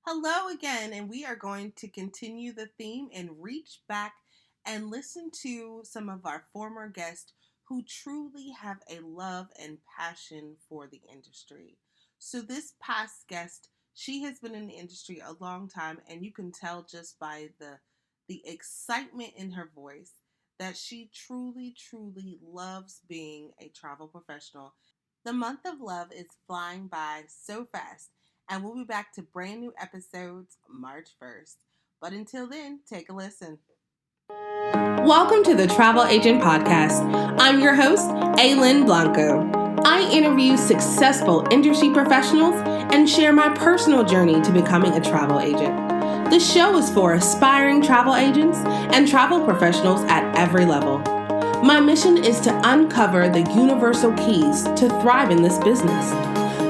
Hello again, and we are going to continue the theme and reach back and listen to some of our former guests who truly have a love and passion for the industry. So, this past guest, she has been in the industry a long time, and you can tell just by the excitement in her voice that she truly loves being a travel professional. The month of love is flying by so fast, and we'll be back to brand new episodes March 1st. But until then, take a listen. Welcome to the Travel Agent Podcast. I'm your host, Aylin Blanco. I interview successful industry professionals and share my personal journey to becoming a travel agent. The show is for aspiring travel agents and travel professionals at every level. My mission is to uncover the universal keys to thrive in this business.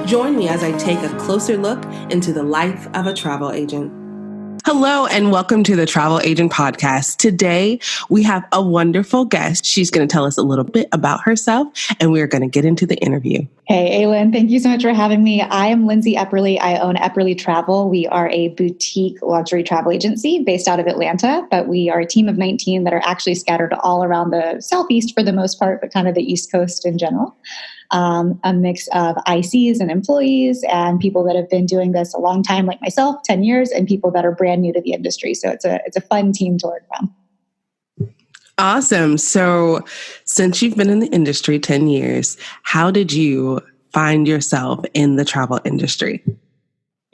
Join me as I take a closer look into the life of a travel agent. Hello and welcome to the Travel Agent Podcast. Today, we have a wonderful guest. She's going to tell us a little bit about herself, and we're going to get into the interview. Hey, Aylin, thank you so much for having me. I am Lindsay Epperly. I own Epperly Travel. We are a boutique luxury travel agency based out of Atlanta, but we are a team of 19 that are actually scattered all around the Southeast for the most part, but kind of the East Coast in general. A mix of ICs and employees and people that have been doing this a long time, like myself, 10 years, and people that are brand new to the industry. So it's a fun team to learn from. Awesome. So since you've been in the industry 10 years, how did you find yourself in the travel industry?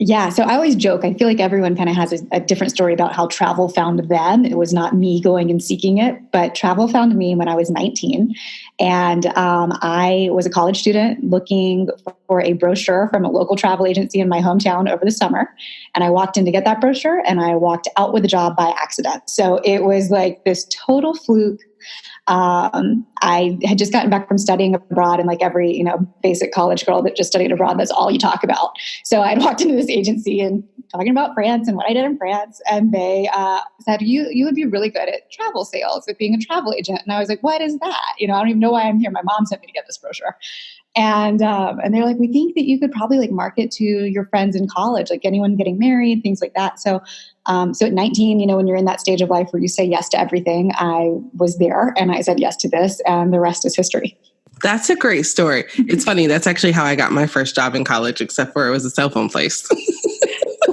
Yeah, so I always joke. I feel like everyone kind of has a different story about how travel found them. It was not me going and seeking it, but travel found me when I was 19. And I was a college student looking for a brochure from a local travel agency in my hometown over the summer. And I walked in to get that brochure and I walked out with a job by accident. So it was like this total fluke. I had just gotten back from studying abroad, and like every, basic college girl that just studied abroad, that's all you talk about. So I'd walked into this agency and talking about France and what I did in France. And they said, you would be really good at travel sales, at being a travel agent. And I was like, what is that? I don't even know why I'm here. My mom sent me to get this brochure. And they're like, we think that you could probably like market to your friends in college, like anyone getting married, things like that. So at 19, when you're in that stage of life where you say yes to everything, I was there and I said yes to this, and the rest is history. That's a great story. It's funny. That's actually how I got my first job in college, except for it was a cell phone place.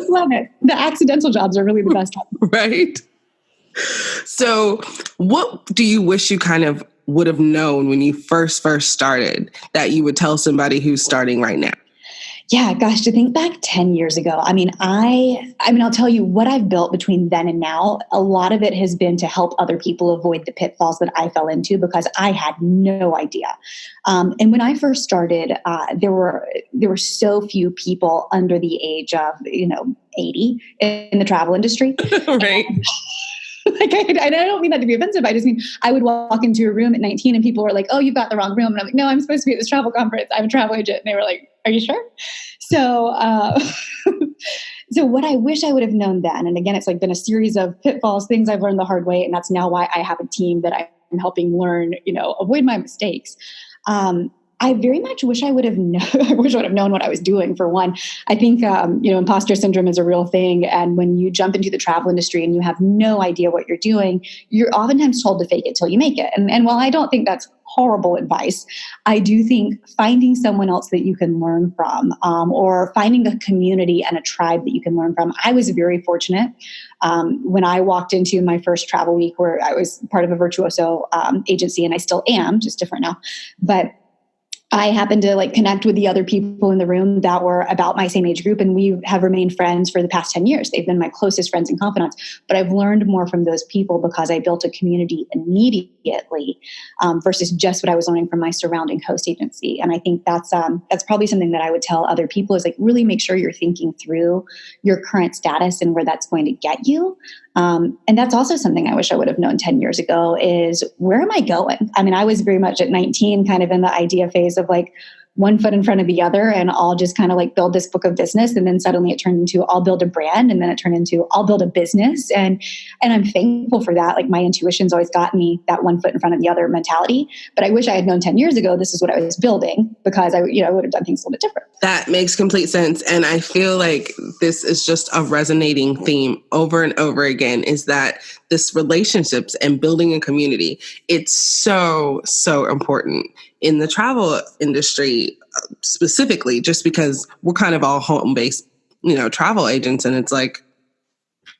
Love it. The accidental jobs are really the best jobs. Right. So what do you wish you kind of would have known when you first started that you would tell somebody who's starting right now? Yeah, gosh, to think back 10 years ago, I'll tell you what I've built between then and now. A lot of it has been to help other people avoid the pitfalls that I fell into because I had no idea. And when I first started, there were so few people under the age of, 80 in the travel industry. Right. I don't mean that to be offensive. I just mean I would walk into a room at 19 and people were like, oh, you've got the wrong room. And I'm like, no, I'm supposed to be at this travel conference. I'm a travel agent. And they were like, are you sure? So, so what I wish I would have known then, and again, it's like been a series of pitfalls, things I've learned the hard way. And that's now why I have a team that I'm helping learn, avoid my mistakes. I very much wish I would have known what I was doing, for one. I think, imposter syndrome is a real thing. And when you jump into the travel industry and you have no idea what you're doing, you're oftentimes told to fake it till you make it. And while I don't think that's horrible advice, I do think finding someone else that you can learn from, or finding a community and a tribe that you can learn from. I was very fortunate when I walked into my first travel week, where I was part of a Virtuoso agency, and I still am, just different now. But I happened to connect with the other people in the room that were about my same age group, and we have remained friends for the past 10 years. They've been my closest friends and confidants, but I've learned more from those people because I built a community immediately versus just what I was learning from my surrounding host agency. And I think that's probably something that I would tell other people is really make sure you're thinking through your current status and where that's going to get you. And that's also something I wish I would have known 10 years ago is, where am I going? I was very much at 19 kind of in the idea phase of one foot in front of the other, and I'll just kind of build this book of business. And then suddenly it turned into I'll build a brand, and then it turned into I'll build a business. And I'm thankful for that. My intuition's always got me that one foot in front of the other mentality. But I wish I had known 10 years ago this is what I was building, because I would have done things a little bit different. That makes complete sense. And I feel like this is just a resonating theme over and over again, is that this relationships and building a community, it's so, so important in the travel industry specifically, just because we're kind of all home-based, travel agents. And it's like,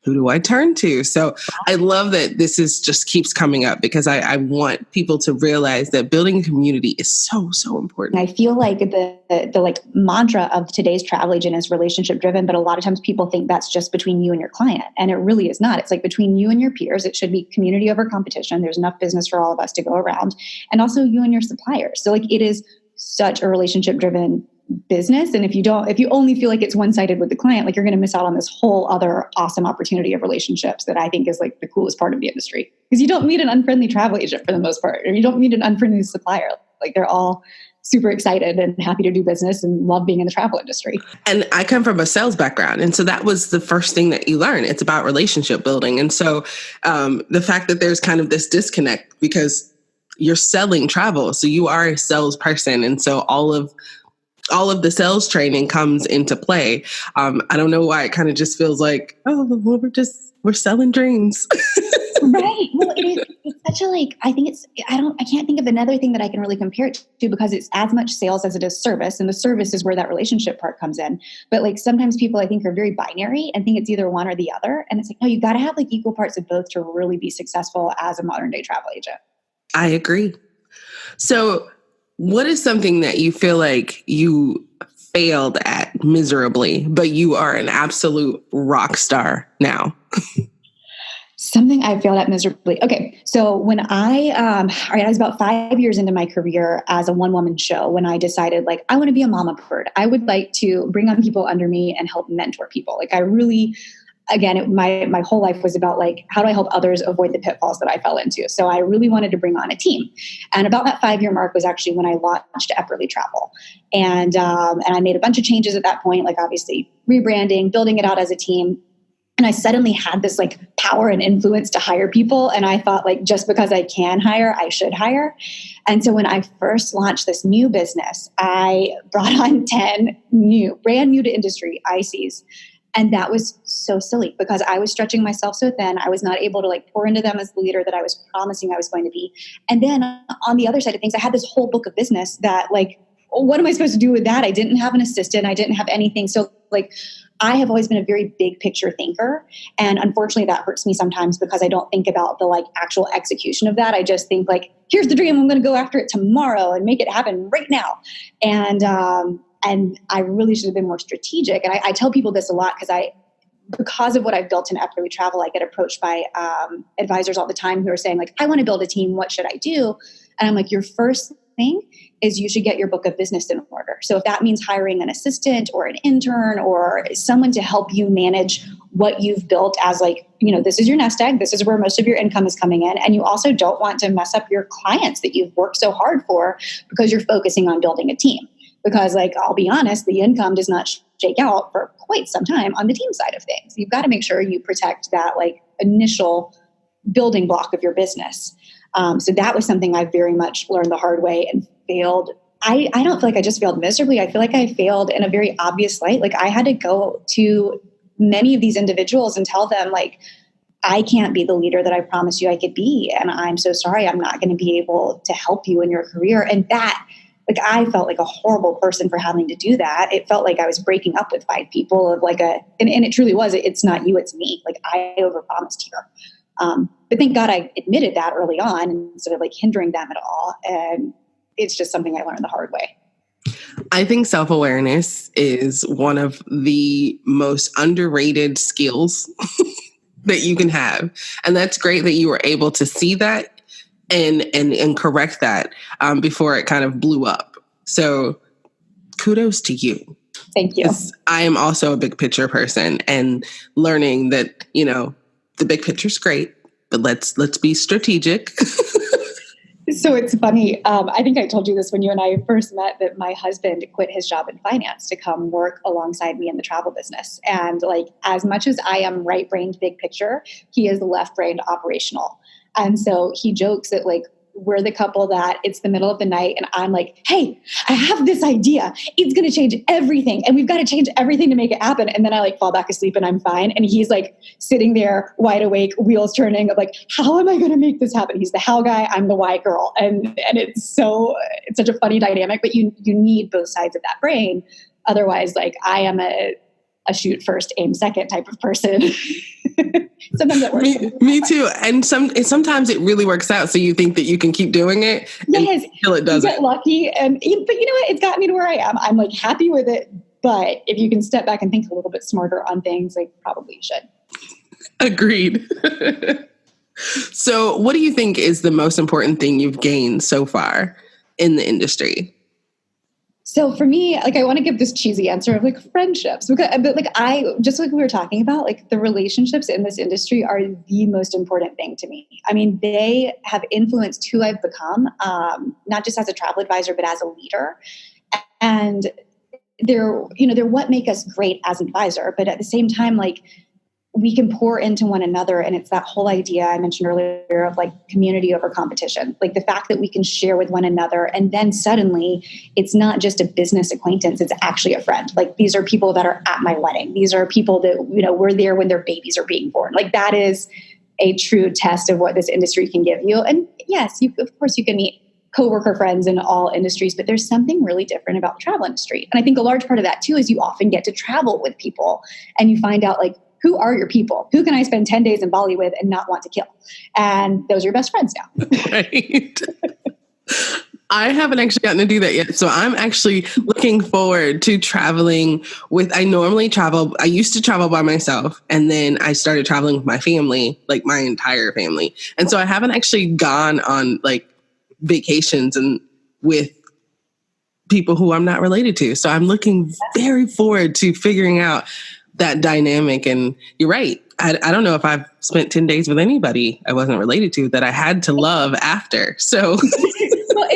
who do I turn to? So I love that this is just keeps coming up, because I want people to realize that building a community is so, so important. I feel like the like mantra of today's travel agent is relationship driven, but a lot of times people think that's just between you and your client. And it really is not. It's like between you and your peers. It should be community over competition. There's enough business for all of us to go around. And also you and your suppliers. So like it is such a relationship driven business. And if you only feel like it's one-sided with the client, like you're going to miss out on this whole other awesome opportunity of relationships that I think is like the coolest part of the industry. Because you don't meet an unfriendly travel agent for the most part, or you don't meet an unfriendly supplier. Like they're all super excited and happy to do business and love being in the travel industry. And I come from a sales background. And so that was the first thing that you learn. It's about relationship building. And so the fact that there's kind of this disconnect, because you're selling travel, so you are a salesperson. And so all of the sales training comes into play. I don't know why it kind of just feels like, oh, well, we're selling dreams. Right. Well, it's such a I can't think of another thing that I can really compare it to, because it's as much sales as it is service. And the service is where that relationship part comes in. But like sometimes people I think are very binary and think it's either one or the other. And it's like, no, you got to have like equal parts of both to really be successful as a modern day travel agent. I agree. So what is something that you feel like you failed at miserably, but you are an absolute rock star now? Something I failed at miserably. Okay. So when I was about 5 years into my career as a one-woman show, when I decided like, I want to be a mama bird. I would like to bring on people under me and help mentor people. Like I really, again, my whole life was about like, how do I help others avoid the pitfalls that I fell into? So I really wanted to bring on a team. And about that 5-year mark was actually when I launched Epperly Travel. And I made a bunch of changes at that point, like obviously rebranding, building it out as a team. And I suddenly had this like power and influence to hire people. And I thought like, just because I can hire, I should hire. And so when I first launched this new business, I brought on 10 brand new to industry ICs. And that was so silly because I was stretching myself so thin. I was not able to like pour into them as the leader that I was promising I was going to be. And then on the other side of things, I had this whole book of business that like, what am I supposed to do with that? I didn't have an assistant. I didn't have anything. So like, I have always been a very big picture thinker. And unfortunately that hurts me sometimes because I don't think about the like actual execution of that. I just think like, here's the dream. I'm going to go after it tomorrow and make it happen right now. And I really should have been more strategic. And I tell people this a lot because of what I've built in Epperly Travel, I get approached by advisors all the time who are saying like, I want to build a team. What should I do? And I'm like, your first thing is you should get your book of business in order. So if that means hiring an assistant or an intern or someone to help you manage what you've built as like, this is your nest egg, this is where most of your income is coming in. And you also don't want to mess up your clients that you've worked so hard for because you're focusing on building a team. Because like, I'll be honest, the income does not shake out for quite some time on the team side of things. You've got to make sure you protect that like initial building block of your business. So that was something I very much learned the hard way and failed. I don't feel like I just failed miserably. I feel like I failed in a very obvious light. Like I had to go to many of these individuals and tell them like, I can't be the leader that I promised you I could be. And I'm so sorry, I'm not going to be able to help you in your career. And that, like, I felt like a horrible person for having to do that. It felt like I was breaking up with 5 people of like and it truly was, it's not you, it's me. Like I overpromised here. But thank God I admitted that early on instead of like hindering them at all. And it's just something I learned the hard way. I think self-awareness is one of the most underrated skills that you can have. And that's great that you were able to see that and correct that before it kind of blew up. So kudos to you. Thank you. I am also a big picture person, and learning that, the big picture is great, but let's be strategic. So it's funny. I think I told you this when you and I first met, that my husband quit his job in finance to come work alongside me in the travel business. And like, as much as I am right-brained big picture, he is left-brained operational. And so he jokes that like, we're the couple that it's the middle of the night and I'm like, hey, I have this idea. It's going to change everything. And we've got to change everything to make it happen. And then I like fall back asleep and I'm fine. And he's like sitting there wide awake, wheels turning of like, how am I going to make this happen? He's the how guy. I'm the why girl. And it's such a funny dynamic, but you need both sides of that brain. Otherwise, like I am a shoot first, aim second type of person. Sometimes it works. Me too. And sometimes it really works out. So you think that you can keep doing it until it doesn't. You get lucky. But you know what? It's gotten me to where I am. I'm like happy with it. But if you can step back and think a little bit smarter on things, like probably you should. Agreed. So what do you think is the most important thing you've gained so far in the industry? So for me, like I want to give this cheesy answer of like friendships, but like just like we were talking about, like the relationships in this industry are the most important thing to me. I mean, they have influenced who I've become, not just as a travel advisor, but as a leader. And they're what make us great as an advisor, but at the same time, like we can pour into one another. And it's that whole idea I mentioned earlier of like community over competition, like the fact that we can share with one another. And then suddenly it's not just a business acquaintance. It's actually a friend. Like these are people that are at my wedding. These are people that, were there when their babies are being born. Like that is a true test of what this industry can give you. And yes, of course you can meet coworker friends in all industries, but there's something really different about the travel industry. And I think a large part of that too, is you often get to travel with people and you find out like, who are your people? Who can I spend 10 days in Bali with and not want to kill? And those are your best friends now. Right. I haven't actually gotten to do that yet. So I'm actually looking forward to traveling I used to travel by myself and then I started traveling with my family, like my entire family. And so I haven't actually gone on like vacations and with people who I'm not related to. So I'm looking very forward to figuring out that dynamic. And you're right. I don't know if I've spent 10 days with anybody I wasn't related to that I had to love after. So, well,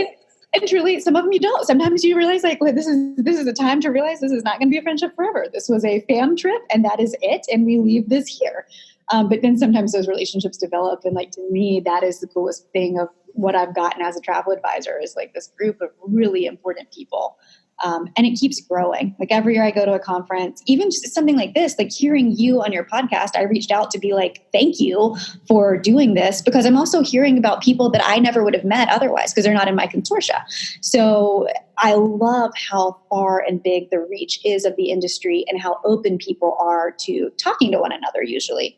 and truly, some of them you don't. Sometimes you realize like, well, this is a time to realize this is not going to be a friendship forever. This was a fam trip and that is it. And we leave this here. But then sometimes those relationships develop. And like, to me, that is the coolest thing of what I've gotten as a travel advisor is like this group of really important people. And it keeps growing. Like every year I go to a conference, even just something like this, like hearing you on your podcast, I reached out to be like, thank you for doing this, because I'm also hearing about people that I never would have met otherwise because they're not in my consortia. So I love how far and big the reach is of the industry and how open people are to talking to one another usually.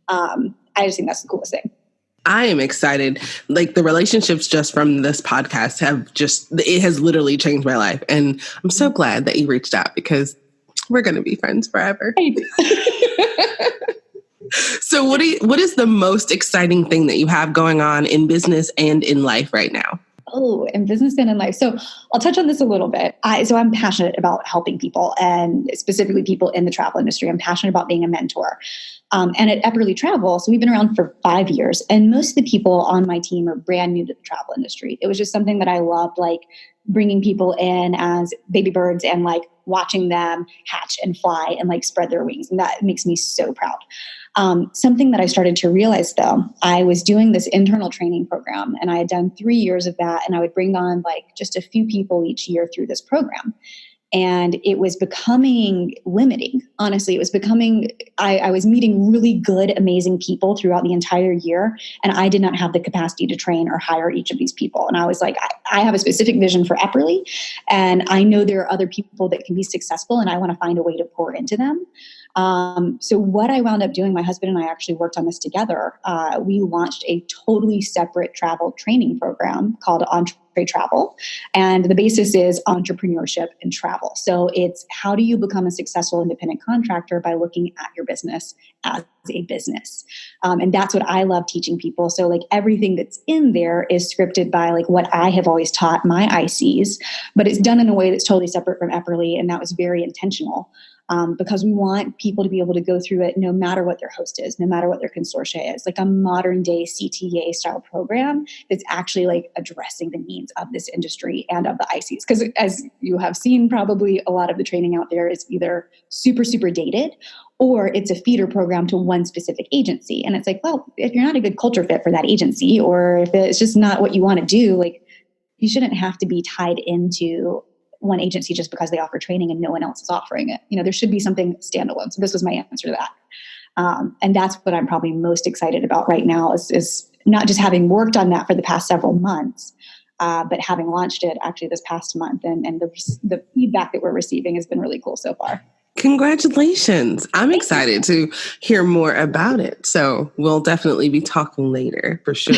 I just think that's the coolest thing. I am excited. Like the relationships just from this podcast it has literally changed my life. And I'm so glad that you reached out because we're going to be friends forever. So what is the most exciting thing that you have going on in business and in life right now? Oh, in business and in life. So I'll touch on this a little bit. I'm passionate about helping people and specifically people in the travel industry. I'm passionate about being a mentor. And at Epperly Travel, so we've been around for 5 years, and most of the people on my team are brand new to the travel industry. It was just something that I loved, like bringing people in as baby birds and like watching them hatch and fly and like spread their wings. And that makes me so proud. Something that I started to realize though, I was doing this internal training program and I had done 3 years of that. And I would bring on like just a few people each year through this program. And it was becoming limiting. Honestly, it was becoming, I was meeting really good, amazing people throughout the entire year. And I did not have the capacity to train or hire each of these people. And I was like, I have a specific vision for Epperly. And I know there are other people that can be successful and I want to find a way to pour into them. So what I wound up doing, my husband and I actually worked on this together. We launched a totally separate travel training program called Entree Travel. And the basis is entrepreneurship and travel. So it's how do you become a successful independent contractor by looking at your business as a business. And that's what I love teaching people. So like everything that's in there is scripted by like what I have always taught my ICs, but it's done in a way that's totally separate from Epperly. And that was very intentional. because we want people to be able to go through it no matter what their host is, no matter what their consortia is, like a modern day CTA style program that's actually like addressing the needs of this industry and of the ICs. Because as you have seen, probably a lot of the training out there is either super, super dated, or it's a feeder program to one specific agency. And it's like, well, if you're not a good culture fit for that agency, or if it's just not what you want to do, like you shouldn't have to be tied into one agency just because they offer training and no one else is offering it. There should be something standalone. So this was my answer to that. And that's what I'm probably most excited about right now is not just having worked on that for the past several months, but having launched it actually this past month. And the feedback that we're receiving has been really cool so far. Congratulations. I'm excited to hear more about it. So we'll definitely be talking later for sure.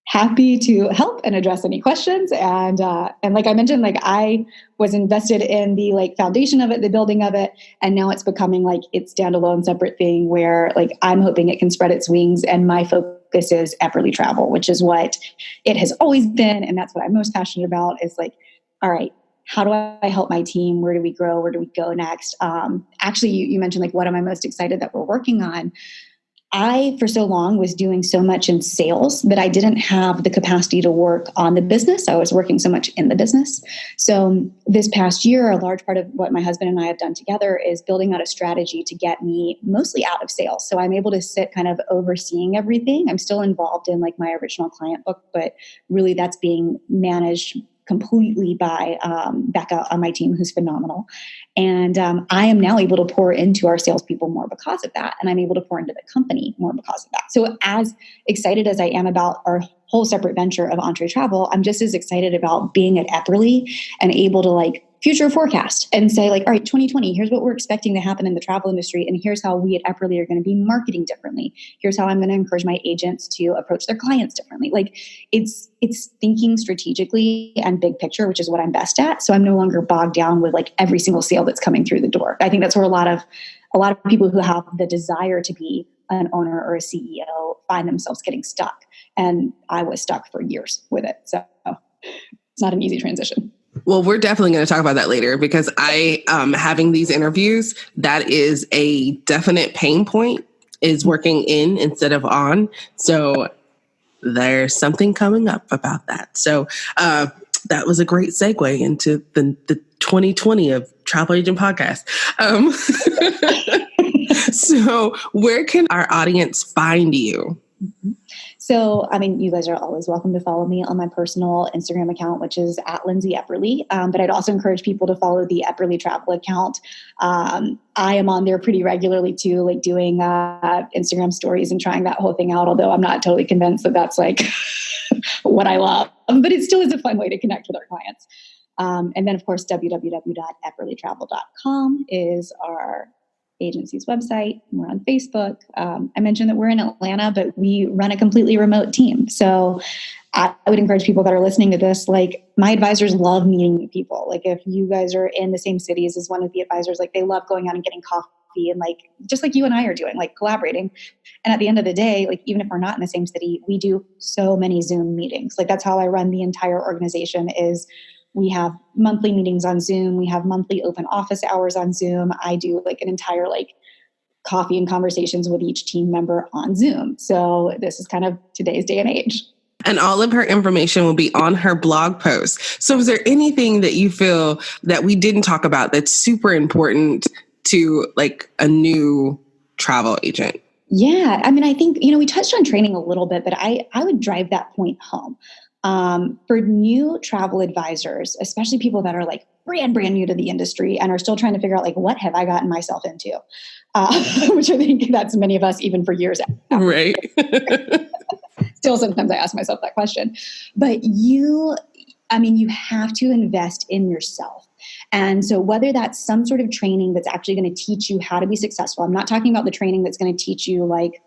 Happy to help and address any questions. And like I mentioned, like I was invested in the like foundation of it, the building of it. And now it's becoming like its standalone separate thing where like I'm hoping it can spread its wings. And my focus is Epperly Travel, which is what it has always been. And that's what I'm most passionate about is like, all right, how do I help my team? Where do we grow? Where do we go next? Actually, you mentioned like, what am I most excited that we're working on? I, for so long, was doing so much in sales that I didn't have the capacity to work on the business. I was working so much in the business. So this past year, a large part of what my husband and I have done together is building out a strategy to get me mostly out of sales. So I'm able to sit kind of overseeing everything. I'm still involved in like my original client book, but really that's being managed completely by Becca on my team, who's phenomenal. And I am now able to pour into our salespeople more because of that. And I'm able to pour into the company more because of that. So as excited as I am about our whole separate venture of Entree Travel, I'm just as excited about being at Epperly and able to like future forecast and say like, all right, 2020, here's what we're expecting to happen in the travel industry. And here's how we at Epperly are going to be marketing differently. Here's how I'm going to encourage my agents to approach their clients differently. Like it's thinking strategically and big picture, which is what I'm best at. So I'm no longer bogged down with like every single sale that's coming through the door. I think that's where a lot of people who have the desire to be an owner or a CEO find themselves getting stuck. And I was stuck for years with it. So it's not an easy transition. Well, we're definitely going to talk about that later because I, having these interviews, that is a definite pain point is working in instead of on. So there's something coming up about that. So that was a great segue into the 2020 of Travel Agent Podcast. So where can our audience find you? So, I mean, you guys are always welcome to follow me on my personal Instagram account, which is at Lindsay Epperly. But I'd also encourage people to follow the Epperly Travel account. I am on there pretty regularly too, like doing Instagram stories and trying that whole thing out. Although I'm not totally convinced that that's like what I love, but it still is a fun way to connect with our clients. And then, of course, www.epperlytravel.com is our agency's website. We're on Facebook. I mentioned that we're in Atlanta, but we run a completely remote team. So I would encourage people that are listening to this, like my advisors love meeting new people. Like if you guys are in the same cities as one of the advisors, like they love going out and getting coffee and like, just like you and I are doing, like collaborating. And at the end of the day, like even if we're not in the same city, we do so many Zoom meetings. Like that's how I run the entire organization is we have monthly meetings on Zoom. We have monthly open office hours on Zoom. I do like an entire like coffee and conversations with each team member on Zoom. So this is kind of today's day and age. And all of her information will be on her blog post. So is there anything that you feel that we didn't talk about that's super important to like a new travel agent? Yeah. I mean, I think, we touched on training a little bit, but I would drive that point home. For new travel advisors, especially people that are like brand new to the industry and are still trying to figure out like, what have I gotten myself into? Which I think that's many of us even for years after. Right. Still, sometimes I ask myself that question. But you have to invest in yourself. And so whether that's some sort of training that's actually going to teach you how to be successful, I'm not talking about the training that's going to teach you like,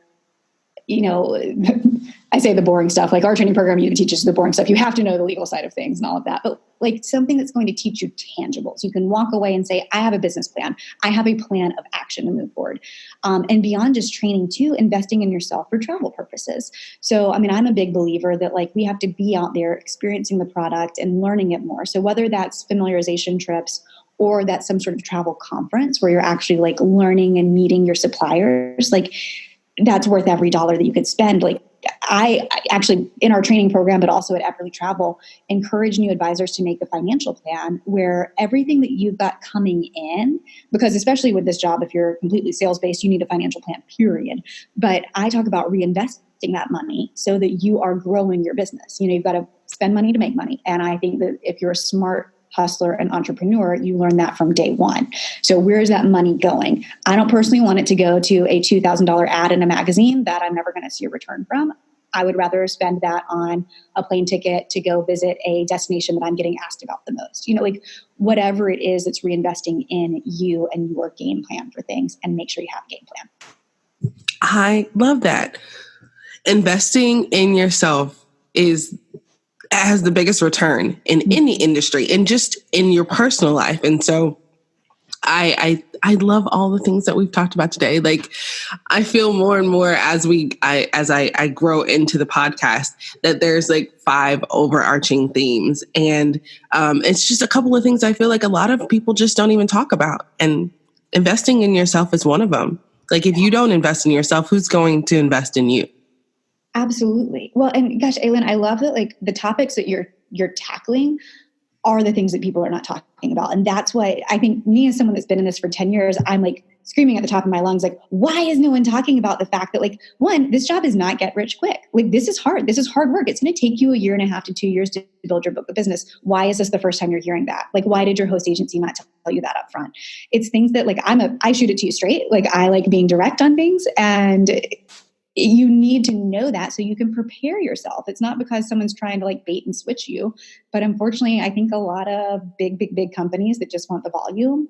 I say the boring stuff, like our training program even teaches the boring stuff. You have to know the legal side of things and all of that, but like something that's going to teach you tangibles. You can walk away and say, I have a business plan. I have a plan of action to move forward. And beyond just training too, investing in yourself for travel purposes. So, I'm a big believer that like we have to be out there experiencing the product and learning it more. So whether that's familiarization trips or that's some sort of travel conference where you're actually like learning and meeting your suppliers, like that's worth every dollar that you could spend. Like I actually, in our training program, but also at Everly Travel, encourage new advisors to make a financial plan where everything that you've got coming in, because especially with this job, if you're completely sales-based, you need a financial plan, period. But I talk about reinvesting that money so that you are growing your business. You know, you've got to spend money to make money. And I think that if you're a smart hustler and entrepreneur, you learn that from day one. So where is that money going? I don't personally want it to go to a $2,000 ad in a magazine that I'm never going to see a return from. I would rather spend that on a plane ticket to go visit a destination that I'm getting asked about the most. You know, like whatever it is that's reinvesting in you and your game plan for things, and make sure you have a game plan. I love that. Investing in yourself has the biggest return in any industry and just in your personal life. And so I love all the things that we've talked about today. Like I feel more and more as I grow into the podcast that there's like 5 overarching themes. And it's just a couple of things I feel like a lot of people just don't even talk about. And investing in yourself is one of them. Like if you don't invest in yourself, who's going to invest in you? Absolutely. Well, and gosh, Aylin, I love that like the topics that you're tackling are the things that people are not talking about. And that's what I think, me as someone that's been in this for 10 years, I'm like screaming at the top of my lungs, like, why is no one talking about the fact that like, one, this job is not get rich quick. Like this is hard. This is hard work. It's going to take you 1.5 to 2 years to build your book of business. Why is this the first time you're hearing that? Like, why did your host agency not tell you that up front? It's things that like, I shoot it to you straight. Like I like being direct on things, and you need to know that so you can prepare yourself. It's not because someone's trying to like bait and switch you. But unfortunately, I think a lot of big companies that just want the volume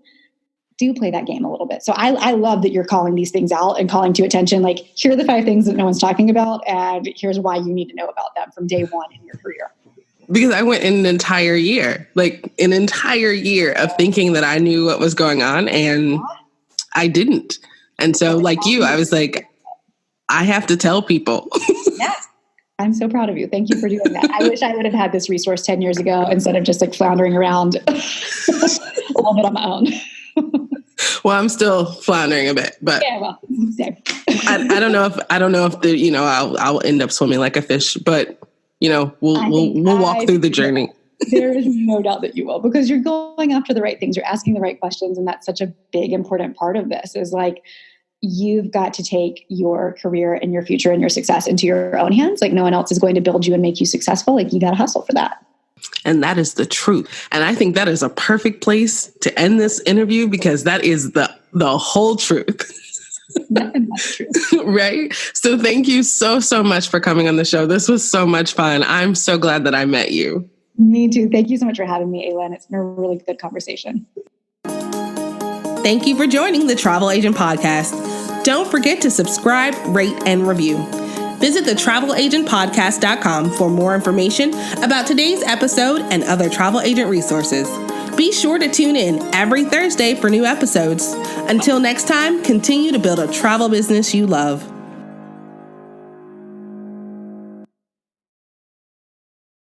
do play that game a little bit. So I love that you're calling these things out and calling to attention. Like, here are the 5 things that no one's talking about, and here's why you need to know about them from day one in your career. Because I went an entire year of thinking that I knew what was going on, and I didn't. And so like you, I was like, I have to tell people. Yes. I'm so proud of you. Thank you for doing that. I wish I would have had this resource 10 years ago instead of just like floundering around a little bit on my own. Well, I'm still floundering a bit, but yeah, well, same. I don't know if the, you know, I'll end up swimming like a fish, but you know, we'll walk through the journey. There is no doubt that you will, because you're going after the right things. You're asking the right questions. And that's such a big, important part of this is like, you've got to take your career and your future and your success into your own hands. Like no one else is going to build you and make you successful. Like you got to hustle for that. And that is the truth. And I think that is a perfect place to end this interview, because that is the whole truth. That's true. Right? So thank you so much for coming on the show. This was so much fun. I'm so glad that I met you. Me too. Thank you so much for having me, Aylin. It's been a really good conversation. Thank you for joining the Travel Agent Podcast. Don't forget to subscribe, rate, and review. Visit thetraveleagentpodcast.com for more information about today's episode and other travel agent resources. Be sure to tune in every Thursday for new episodes. Until next time, continue to build a travel business you love.